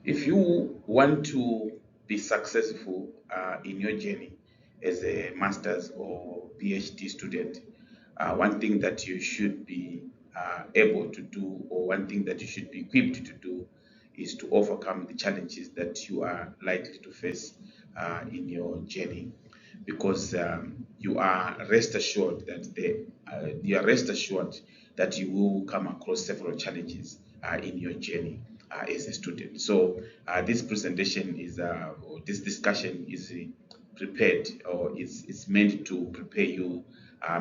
If you want to be successful in your journey as a master's or PhD student, one thing that you should be able to do, or one thing that you should be equipped to do, is to overcome the challenges that you are likely to face in your journey. Because you are rest assured that you will come across several challenges in your journey as a student. So this presentation is or this discussion is prepared, or it's meant to prepare you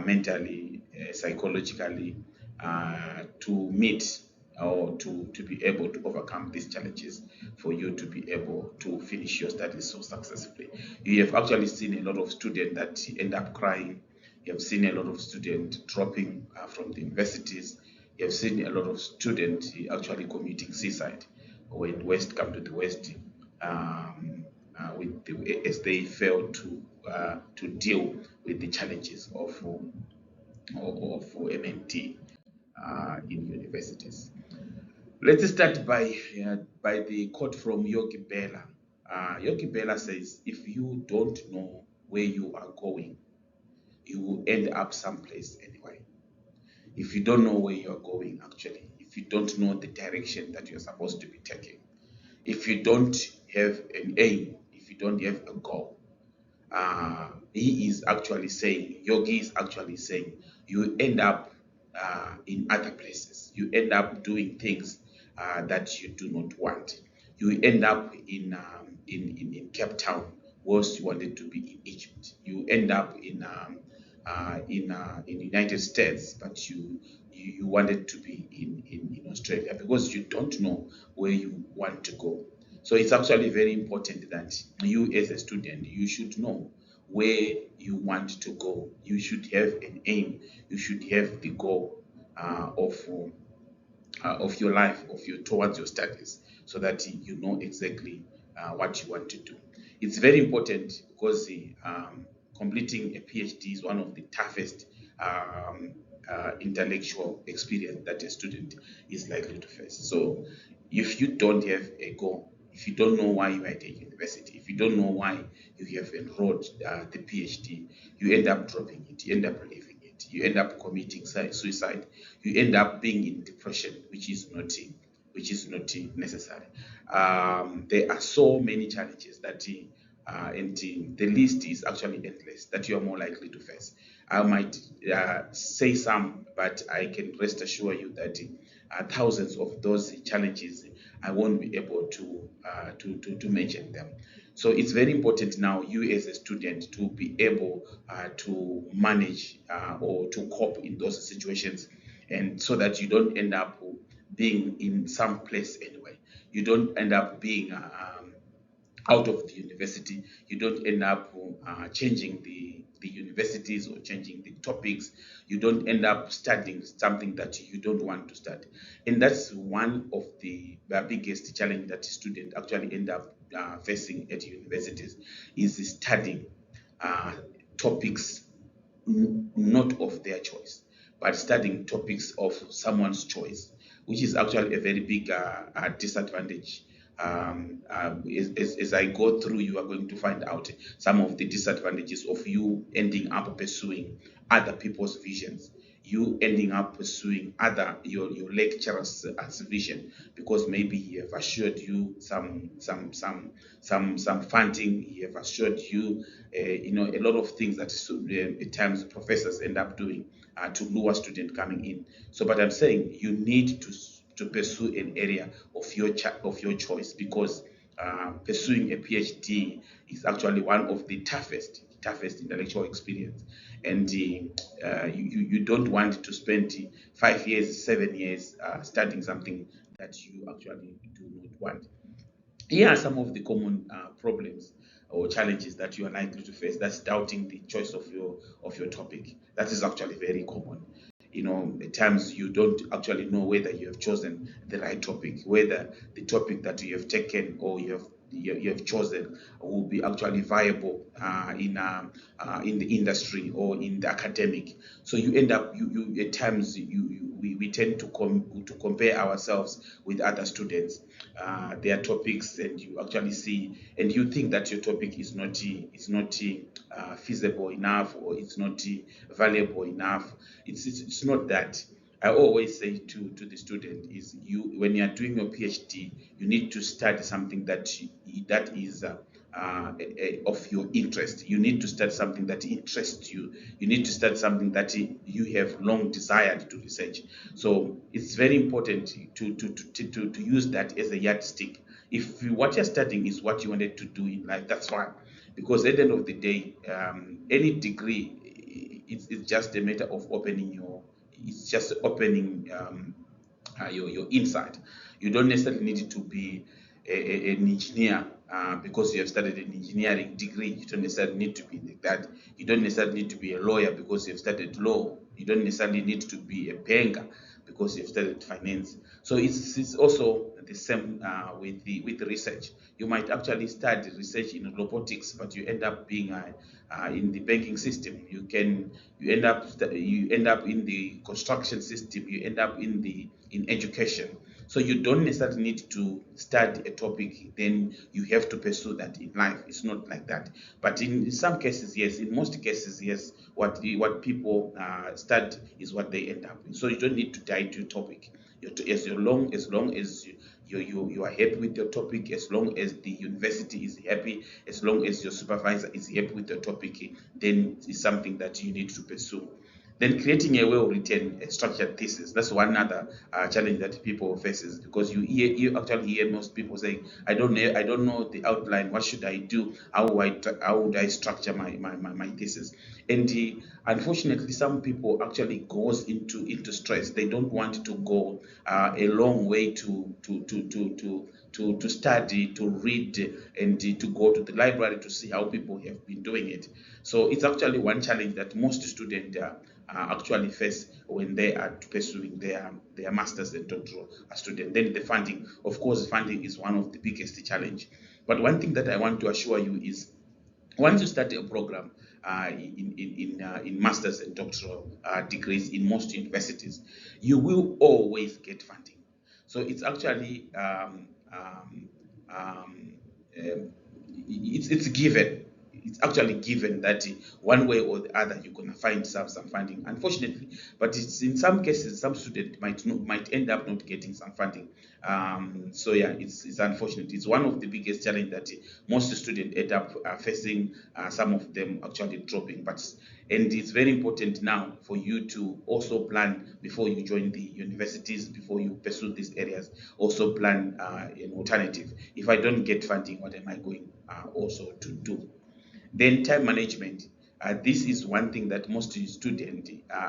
mentally, psychologically, to meet or to be able to overcome these challenges, for you to be able to finish your studies so successfully. You have actually seen a lot of students that end up crying. You have seen a lot of students dropping from the universities. You have seen a lot of students actually committing suicide when West come to the West, as they fail to deal with the challenges of MNT in universities. Let's start by the quote from Yogi Berra. Yogi Berra says, "If you don't know where you are going, you will end up someplace anyway." If you don't know where you are going, actually, if you don't know the direction that you're supposed to be taking, if you don't have an aim, if you don't have a goal, Yogi is actually saying, you end up in other places. You end up doing things that you do not want. You end up in Cape Town, whilst you wanted to be in Egypt. You end up in the United States, but you wanted to be in Australia, because you don't know where you want to go. So it's actually very important that you, as a student, you should know where you want to go. You should have an aim. You should have the goal of your life, towards your studies, so that you know exactly what you want to do. It's very important, because completing a PhD is one of the toughest intellectual experience that a student is likely to face. So if you don't have a goal, if you don't know why you are at a university, if you don't know why you have enrolled the PhD, you end up dropping it, you end up leaving it, you end up committing suicide, you end up being in depression, which is not necessary. There are so many challenges that and the list is actually endless that you are more likely to face. I might say some, but I can rest assure you that thousands of those challenges, I won't be able to mention them. So it's very important now, you as a student, to be able to manage or to cope in those situations, and so that you don't end up being in some place anyway. You don't end up being out of the university. You don't end up changing the universities, or changing the topics. You don't end up studying something that you don't want to study. And that's one of the biggest challenge that students actually end up facing at universities, is studying uh, topics not of their choice, but studying topics of someone's choice, which is actually a very big disadvantage. As I go through, you are going to find out some of the disadvantages of you ending up pursuing other people's visions, you ending up pursuing your lecturer's vision, because maybe he have assured you some funding, he have assured you a lot of things that at times professors end up doing to lure student coming in. So, but I'm saying you need to pursue an area of your choice, because pursuing a PhD is actually one of the toughest intellectual experience, and you don't want to spend 5 years, 7 years studying something that you actually do not want. Here are some of the common problems or challenges that you are likely to face. That's doubting the choice of your topic. That is actually very common. At times you don't actually know whether you have chosen the right topic, whether the topic that you have taken, or you have chosen, will be actually viable in the industry or in the academic. So you end up, you at times, we tend to compare ourselves with other students, their topics, and you actually see, and you think that your topic is not feasible enough, or it's not valuable enough. It's not that. I always say to the student is, you, when you are doing your PhD, you need to study something that is of your interest. You need to study something that interests you. You need to study something that you have long desired to research. So it's very important to use that as a yardstick. If what you're studying is what you wanted to do in life, that's fine. Because at the end of the day, any degree, it's just a matter of opening your, it's just opening your insight. You don't necessarily need to be an engineer because you have studied an engineering degree. You don't necessarily need to be like that. You don't necessarily need to be a lawyer because you have studied law. You don't necessarily need to be a banker because you've studied finance. So it's also the same with the research. You might actually study research in robotics, but you end up being in the banking system. You end up in the construction system. You end up in education. So you don't necessarily need to study a topic, then you have to pursue that in life. It's not like that. But in some cases, yes. In most cases, yes. What people study is what they end up in. So you don't need to tie to a topic. As long as you are happy with your topic, as long as the university is happy, as long as your supervisor is happy with your topic, then it's something that you need to pursue. Then creating a well-written, structured thesis. That's one other challenge that people faces, because you actually hear most people saying, I don't know the outline. What should I do? How would I structure my thesis?" And unfortunately, some people actually goes into stress. They don't want to go a long way to study, to read, and to go to the library to see how people have been doing it. So it's actually one challenge that most students actually face when they are pursuing their masters and doctoral student. Then the funding, of course, funding is one of the biggest challenge. But one thing that I want to assure you is, once you start a program in masters and doctoral degrees in most universities, you will always get funding. So it's actually um, it's given. It's actually given that one way or the other you're gonna find some funding. Unfortunately, but it's in some cases some student might end up not getting some funding. So yeah, it's unfortunate. It's one of the biggest challenge that most students end up facing. Some of them actually dropping, but and it's very important now for you to also plan before you join the universities, before you pursue these areas. Also plan an alternative. If I don't get funding, what am I going also to do? Then time management. This is one thing that most student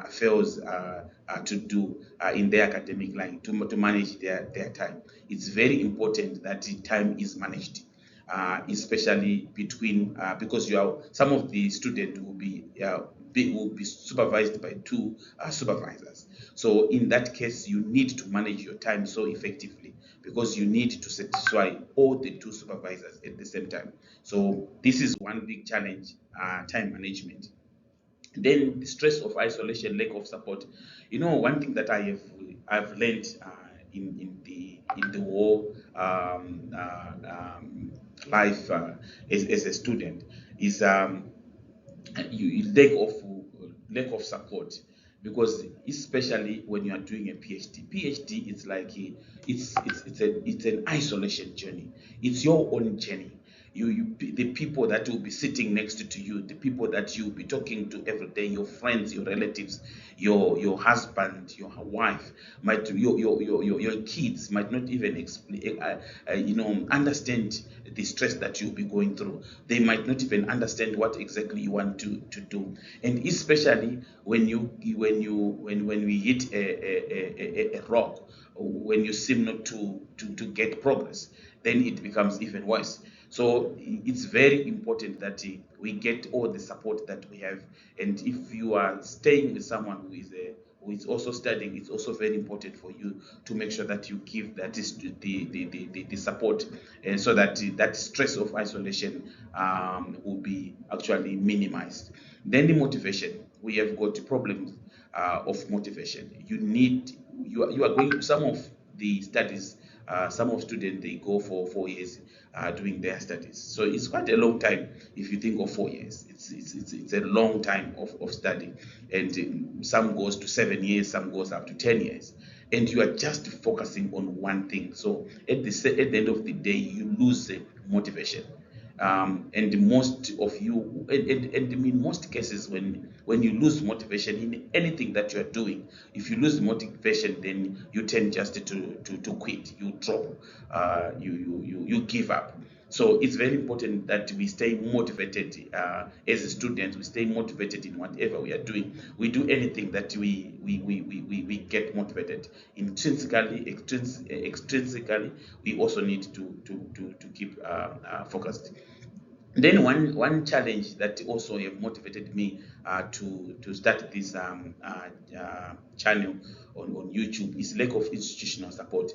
fails to do in their academic line, to manage their time. It's very important that the time is managed, especially between because you are, some of the students will be supervised by two supervisors. So in that case, you need to manage your time so effectively, because you need to satisfy all the two supervisors at the same time. So this is one big challenge, time management. Then the stress of isolation, lack of support. One thing that I've learned in the whole life as a student is lack of support, because especially when you are doing a PhD is like it's an isolation journey. It's your own journey. The people that will be sitting next to you, the people that you'll be talking to every day, your friends, your relatives, your husband, your wife, might your kids might not even explain understand the stress that you'll be going through. They might not even understand what exactly you want to do. And especially when we hit a rock, when you seem not to get progress, then it becomes even worse. So it's very important that we get all the support that we have. And if you are staying with someone who is also studying, it's also very important for you to make sure that you give that is the support, and so that that stress of isolation will be actually minimized. Then the motivation, we have got problems of motivation. You need you are going, some of the studies, some of students, they go for 4 years doing their studies. So it's quite a long time. If you think of 4 years, it's a long time of study. And some goes to 7 years, some goes up to 10 years, and you are just focusing on one thing. So at the end of the day, you lose motivation. And most of you, and in most cases, when you lose motivation in anything that you are doing, if you lose motivation, then you tend just to quit, you drop, you give up. So it's very important that we stay motivated as a student. We stay motivated in whatever we are doing. We do anything that we get motivated. Intrinsically, extrinsically, we also need to keep focused. Then one challenge that also have motivated me to start this channel on YouTube is lack of institutional support.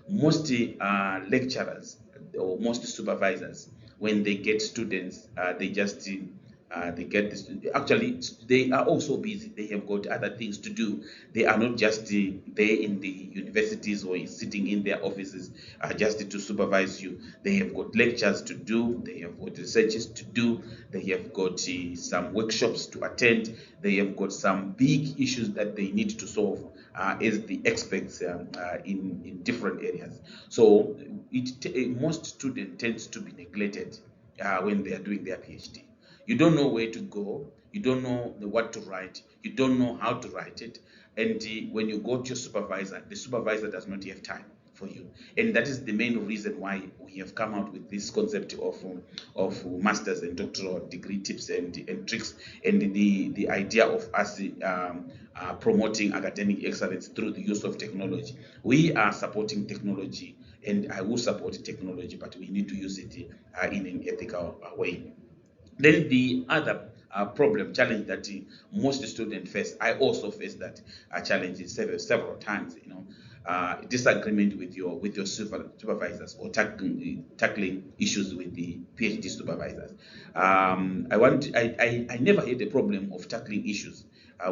Most lecturers or most supervisors, when they get students, they get this. Actually, they are also busy. They have got other things to do. They are not just there in the universities or sitting in their offices just to supervise you. They have got lectures to do. They have got researches to do. They have got some workshops to attend. They have got some big issues that they need to solve as the experts in different areas. So most students tend to be neglected when they are doing their PhD. You don't know where to go, you don't know what to write, you don't know how to write it, and when you go to your supervisor, the supervisor does not have time for you. And that is the main reason why we have come out with this concept of masters and doctoral degree tips and tricks, and the idea of us promoting academic excellence through the use of technology. We are supporting technology, and I will support technology, but we need to use it in an ethical way. Then the other challenge that most students face, I also face that challenge several times. Disagreement with your supervisors, or tackling issues with the PhD supervisors. I never had a problem of tackling issues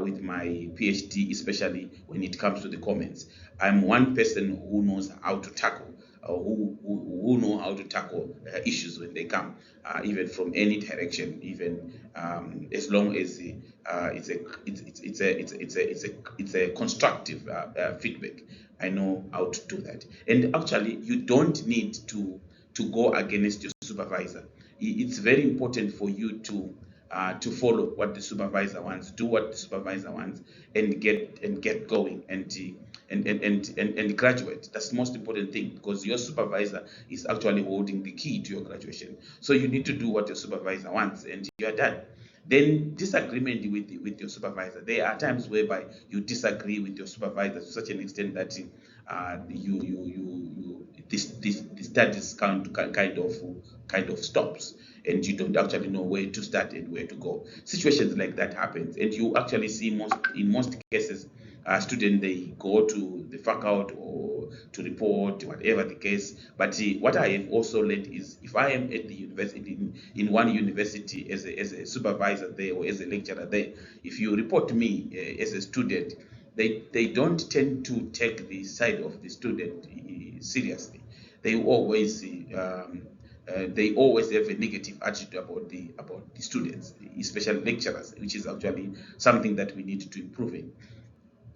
with my PhD, especially when it comes to the comments. I'm one person who knows how to tackle, who know how to tackle issues when they come, even from any direction, even as long as it's a constructive feedback. I know how to do that. And actually, you don't need to go against your supervisor. It's very important for you to follow what the supervisor wants, do what the supervisor wants, and get going, and graduate. That's the most important thing, because your supervisor is actually holding the key to your graduation. So you need to do what your supervisor wants, and you are done. Then disagreement with your supervisor. There are times whereby you disagree with your supervisor to such an extent that this the studies kind of stops, and you don't actually know where to start and where to go. Situations like that happens, and you actually see in most cases, students, they go to the faculty or to report, whatever the case. But what I have also learned is, if I am at the university, in one university, as a supervisor there or as a lecturer there, if you report me as a student, they don't tend to take the side of the student seriously. They always they always have a negative attitude about the students, especially lecturers, which is actually something that we need to improve in.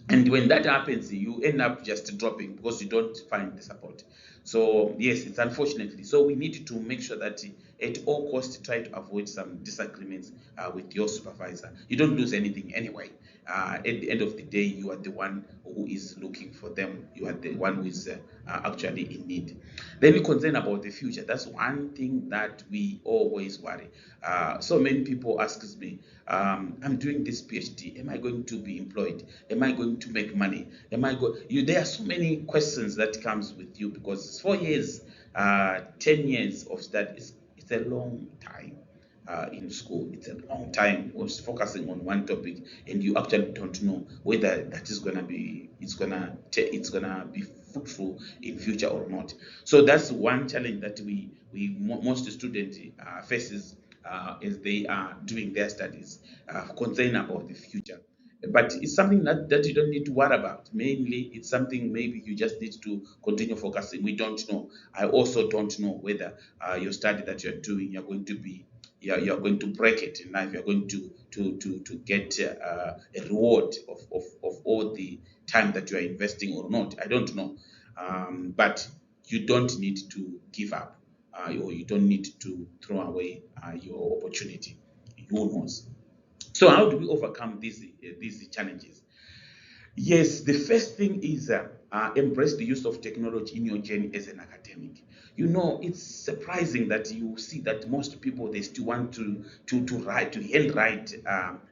And when that happens, you end up just dropping because you don't find the support. So yes, it's unfortunately. So we need to make sure that at all costs try to avoid some disagreements with your supervisor. You don't lose anything anyway. At the end of the day, you are the one who is looking for them. You are the one who is actually in need. Then we concern about the future. That's one thing that we always worry. So many people ask me, I'm doing this PhD. Am I going to be employed? Am I going to make money? Am I go? You There are so many questions that comes with you, because 4 years, 10 years of studies, it's a long time. In school, it's a long time was focusing on one topic, and you actually don't know whether that is gonna be it's gonna be fruitful in future or not. So that's one challenge that most students faces as they are doing their studies, concerned about the future. But it's something that you don't need to worry about. Mainly, it's something maybe you just need to continue focusing. We don't know. I also don't know whether your study that you're doing, you're going to break it in life. You're going to get a reward of all the time that you are investing or not. I don't know. But you don't need to give up, or you don't need to throw away your opportunity. Who knows? So how do we overcome these challenges? Yes, the first thing is embrace the use of technology in your journey as an academic. You know, it's surprising that you see that most people they still want to write to handwrite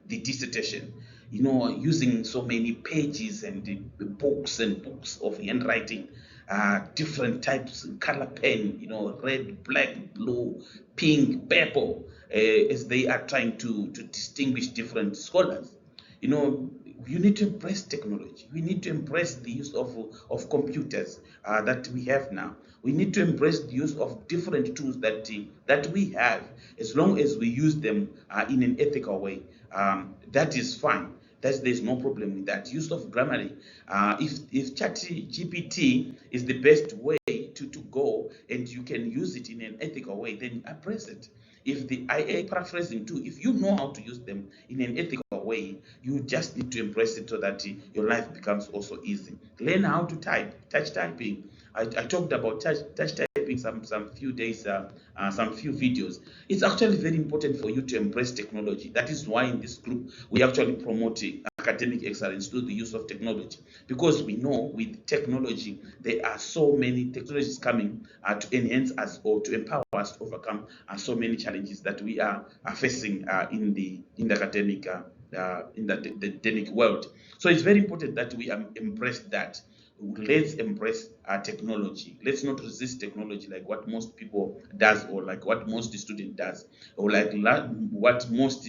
the dissertation. You know, using so many pages and books and books of handwriting, different types, color pen. You know, red, black, blue, pink, purple, as they are trying to distinguish different scholars. You know, you need to embrace technology. We need to embrace the use of computers that we have now. We need to embrace the use of different tools that we have, as long as we use them in an ethical way. That is fine. There's no problem with that. Use of Grammarly. If ChatGPT is the best way to go, and you can use it in an ethical way, then embrace it. If the IA paraphrasing too, if you know how to use them in an ethical way, you just need to embrace it so that your life becomes also easy. Learn how to type, touch typing. I talked about touch typing some few days, some few videos. It's actually very important for you to embrace technology. That is why in this group we actually promote academic excellence through the use of technology, because we know with technology there are so many technologies coming to enhance us or to empower us to overcome so many challenges that we are facing in the academic the academic world. So it's very important that we embrace that. Let's embrace technology. Let's not resist technology like what most people does, or like what most student does, or like what most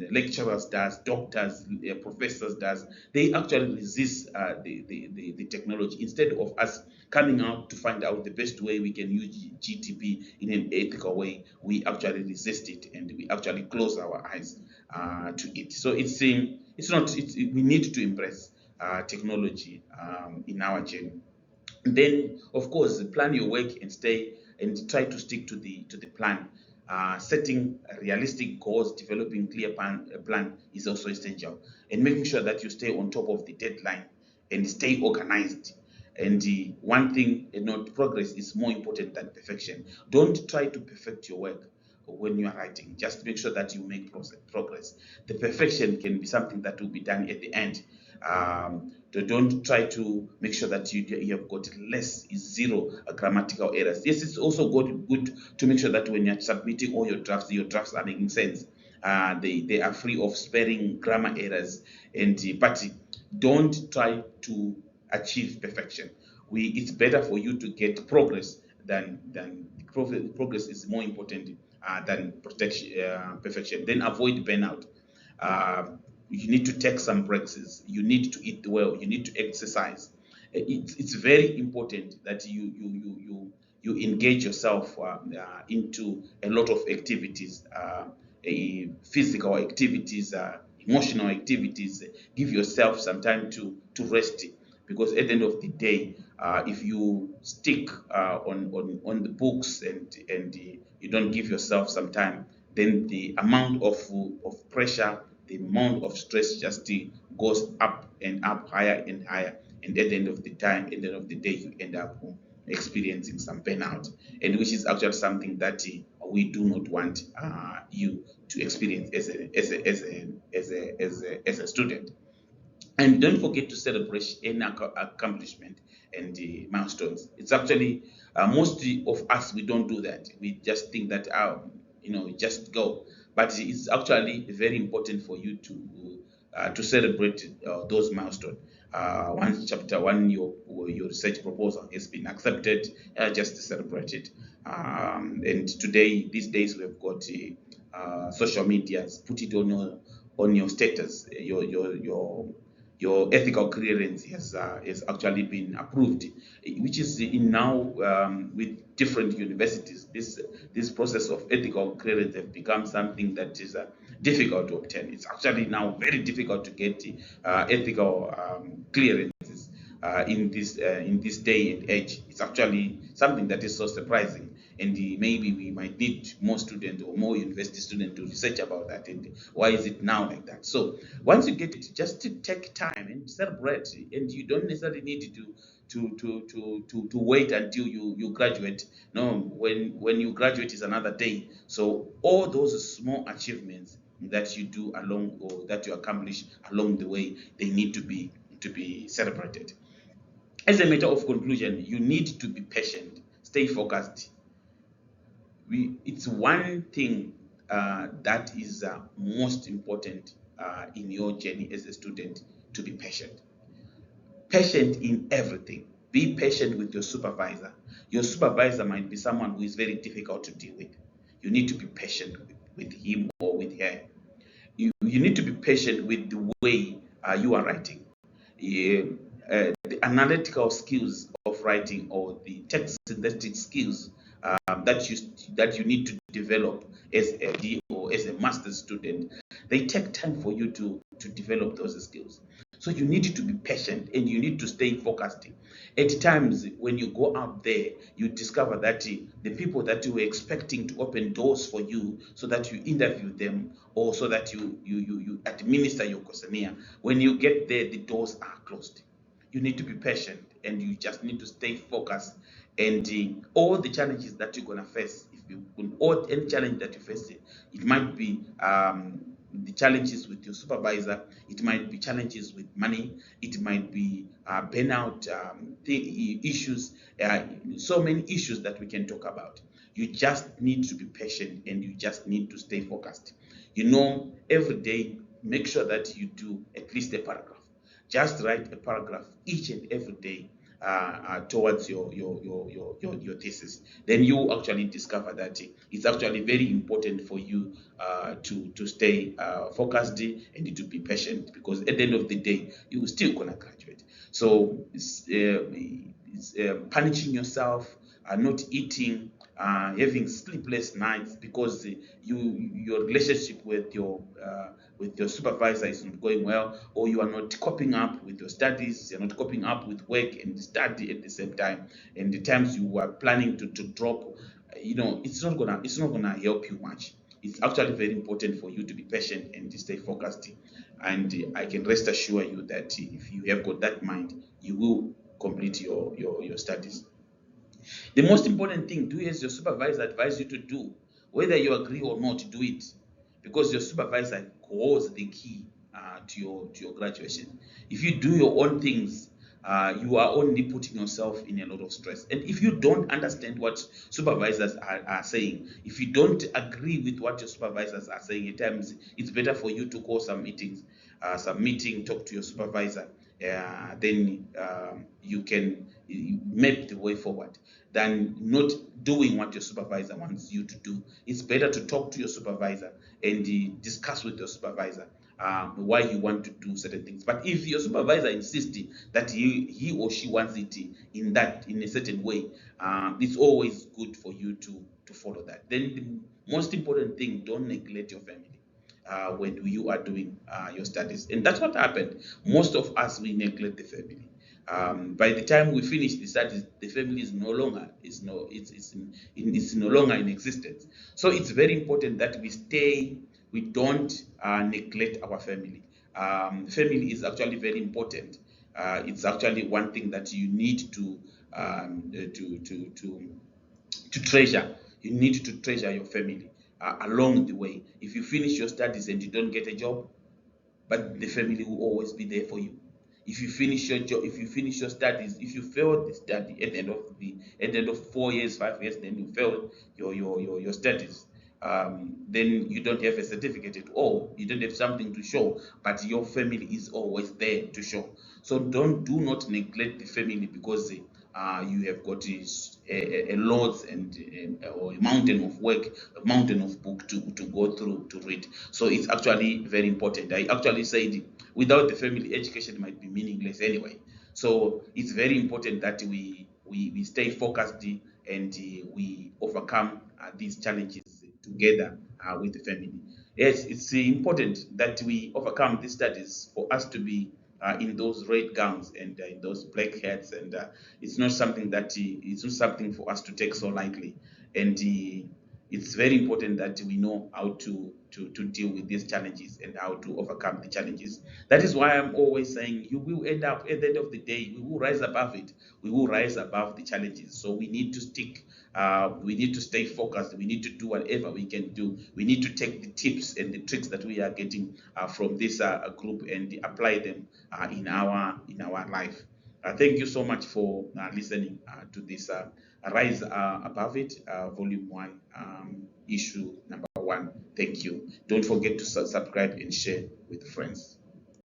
lecturers does, doctors, professors does. They actually resist the technology, instead of us coming out to find out the best way we can use GTP in an ethical way. We actually resist it, and we actually close our eyes to it. So it's not. We need to embrace technology in our journey. Then, of course, plan your work and stay and try to stick to the plan. Setting realistic goals, developing clear plan is also essential, and making sure that you stay on top of the deadline and stay organized. And one thing, progress is more important than perfection. Don't try to perfect your work when you are writing. Just make sure that you make progress. The perfection can be something that will be done at the end. Don't try to make sure that you have got less zero grammatical errors. Yes, it's also good to make sure that when you're submitting all your drafts are making sense. They are free of spelling, grammar errors, and but don't try to achieve perfection. It's better for you to get progress than progress is more important than perfection. Then avoid burnout. uh, you need to take some breaks. You need to eat well. You need to exercise. It's very important that you engage yourself into a lot of activities, physical activities, emotional activities. Give yourself some time to rest, because at the end of the day, if you stick on the books and you don't give yourself some time, then the amount of pressure, the amount of stress just goes up and up, higher and higher, and at the end of the time, at the end of the day, you end up experiencing some burnout, and which is actually something that we do not want you to experience as a student. And don't forget to celebrate any accomplishment and milestones. It's actually most of us, we don't do that. We just think that just go. But it's actually very important for you to celebrate those milestones. Once chapter one, your research proposal has been accepted, just to celebrate it. And today, these days, we've got social medias. Put it on your status, your your ethical clearance has actually been approved, which is in now with different universities. This process of ethical clearance have become something that is difficult to obtain. It's actually now very difficult to get ethical clearances in this day and age. It's actually something that is so surprising, and maybe we might need more students or more university students to research about that, and why is it now like that. So once you get it, just to take time and celebrate, and you don't necessarily need to wait until you graduate. No, when you graduate is another day. So all those small achievements that you do along, or that you accomplish along the way, they need to be celebrated. As a matter of conclusion, you need to be patient, stay focused. It's one thing that is most important in your journey as a student, to be patient. Patient in everything. Be patient with your supervisor. Your supervisor might be someone who is very difficult to deal with. You need to be patient with him or with her. You need to be patient with the way you are writing. Yeah, the analytical skills of writing, or the text synthetic skills that you need to develop as a D or as a master's student, they take time for you to develop those skills. So you need to be patient, and you need to stay focused. At times, when you go out there, you discover that the people that you were expecting to open doors for you so that you interview them, or so that you administer your questionnaire, when you get there, the doors are closed. You need to be patient, and you just need to stay focused. And all the challenges that you're going to face, if you, or any challenge that you face, it might be the challenges with your supervisor, it might be challenges with money, it might be burnout issues, so many issues that we can talk about. You just need to be patient, and you just need to stay focused. Every day, make sure that you do at least a paragraph. Just write a paragraph each and every day towards your thesis. Then you actually discover that it's actually very important for you to stay focused and to be patient, because at the end of the day, you will still gonna graduate. So it's punishing yourself, not eating, having sleepless nights because your relationship with your supervisor is not going well, or you are not coping up with your studies, you're not coping up with work and study at the same time, and the times you are planning to drop, it's not gonna help you much. It's actually very important for you to be patient and to stay focused. And I can rest assure you that if you have got that mind, you will complete your studies. The most important thing, do as your supervisor advise you to do. Whether you agree or not, do it. Because your supervisor holds the key to your graduation. If you do your own things, you are only putting yourself in a lot of stress. And if you don't understand what supervisors are saying, if you don't agree with what your supervisors are saying, at times it's better for you to call some meetings, talk to your supervisor. Then you can map the way forward, than not doing what your supervisor wants you to do. It's better to talk to your supervisor and discuss with your supervisor why you want to do certain things. But if your supervisor insists that he or she wants it in a certain way, it's always good for you to follow that. Then the most important thing, don't neglect your family when you are doing your studies. And that's what happened. Most of us, we neglect the family. By the time we finish the studies, the family is no longer it's no longer in existence. So it's very important that we don't neglect our family. Family is actually very important. It's actually one thing that you need to treasure. You need to treasure your family along the way. If you finish your studies and you don't get a job, but the family will always be there for you. If you finish your job, if you finish your studies, if you fail the study at the end of 4 years, 5 years, then you fail your studies. Then you don't have a certificate at all. You don't have something to show, but your family is always there to show. So do not neglect the family because you have got a loads and or a mountain of work, a mountain of book to go through to read. So it's actually very important. I actually said without the family, education might be meaningless anyway. So it's very important that we stay focused and we overcome these challenges together with the family. Yes, it's important that we overcome these studies for us to be in those red gowns and in those black hats, and it's not something that it's not something for us to take so lightly. And it's very important that we know how to deal with these challenges and how to overcome the challenges. That is why I'm always saying you will end up at the end of the day, we will rise above it. We will rise above the challenges. So we need to stick. We need to stay focused. We need to do whatever we can do. We need to take the tips and the tricks that we are getting from this group and apply them in our life. Thank you so much for listening to this Rise Above It, Volume 1, Issue number 1. Thank you. Don't forget to subscribe and share with friends.